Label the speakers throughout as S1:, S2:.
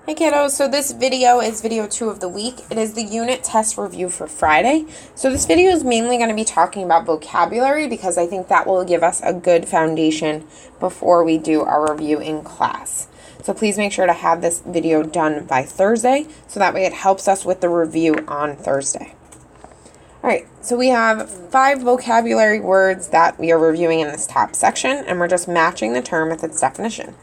S1: Hey kiddos, so this video is video 2 of the week. It is the unit test review for Friday. So this video is mainly going to be talking about vocabulary because I think that will give us a good foundation before we do our review in class. So please make sure to have this video done by Thursday so that way it helps us with the review on Thursday. Alright, so we have 5 vocabulary words that we are reviewing in this top section and we're just matching the term with its definition.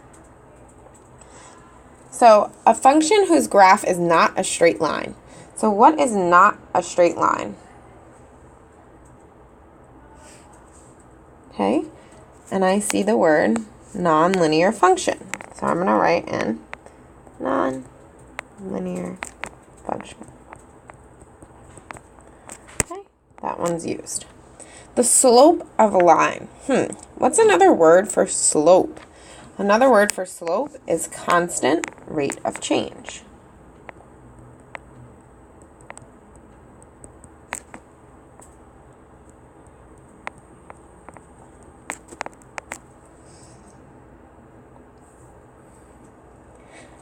S1: So, a function whose graph is not a straight line. So, what is not a straight line? Okay, and I see the word nonlinear function. So, I'm going to write in nonlinear function. Okay, that one's used. The slope of a line. What's another word for slope? Another word for slope is constant rate of change.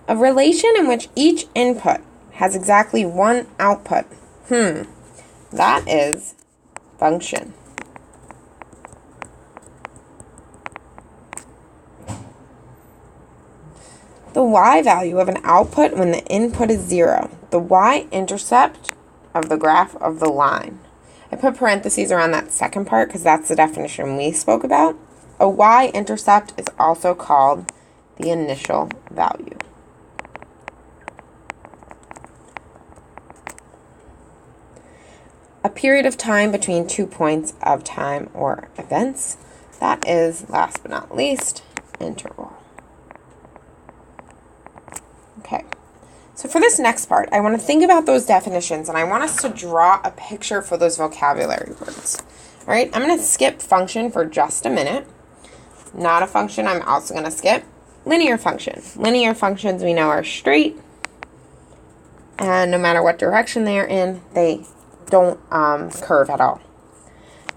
S1: A relation in which each input has exactly one output. That is function. The y-value of an output when the input is 0. The y-intercept of the graph of the line. I put parentheses around that second part because that's the definition we spoke about. A y-intercept is also called the initial value. A period of time between 2 points of time or events. That is, last but not least, interval. Okay, so for this next part, I want to think about those definitions, and I want us to draw a picture for those vocabulary words. All right, I'm going to skip function for just a minute. Not a function, I'm also going to skip linear function. Linear functions we know are straight, and no matter what direction they are in, they don't curve at all.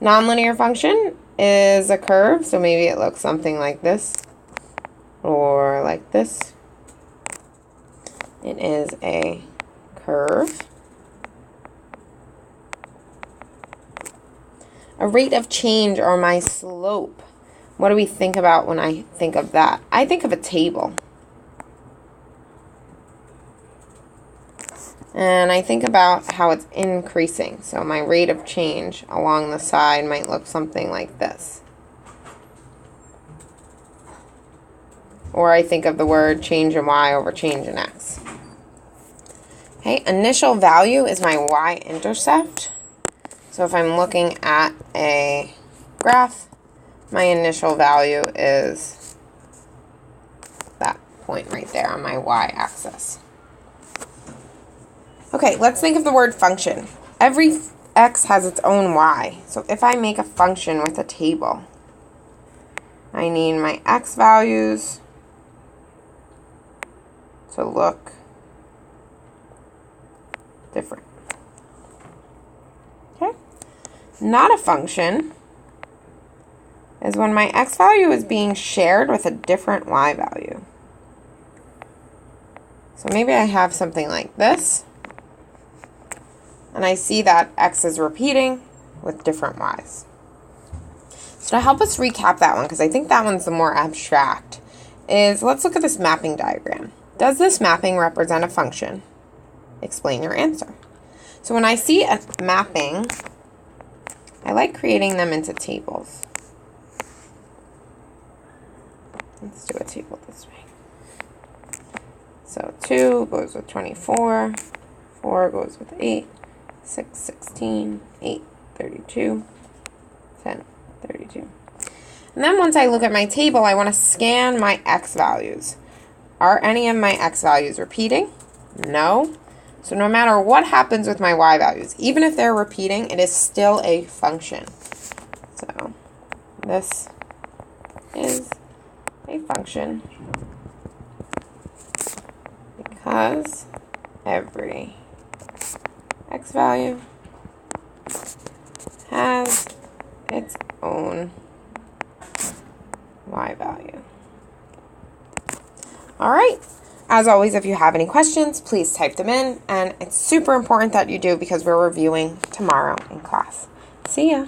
S1: Nonlinear function is a curve, so maybe it looks something like this, or like this. It is a curve. A rate of change or my slope. What do we think about when I think of that? I think of a table. And I think about how it's increasing. So my rate of change along the side might look something like this. Or I think of the word change in y over change in x. Okay, initial value is my y-intercept. So if I'm looking at a graph, my initial value is that point right there on my y-axis. Okay, let's think of the word function. Every x has its own y. So if I make a function with a table, I need my x values to look different. Okay? Not a function is when my x value is being shared with a different y value. So maybe I have something like this, and I see that x is repeating with different y's. So to help us recap that one, because I think that one's the more abstract, is let's look at this mapping diagram. Does this mapping represent a function? Explain your answer. So when I see a mapping, I like creating them into tables. Let's do a table this way. So 2 goes with 24, 4 goes with 8, 6, 16, 8, 32, 10, 32. And then once I look at my table, I want to scan my x values. Are any of my x values repeating? No. So no matter what happens with my y values, even if they're repeating, it is still a function. So this is a function because every x value has its own y value. All right. As always, if you have any questions, please type them in. And it's super important that you do because we're reviewing tomorrow in class. See ya.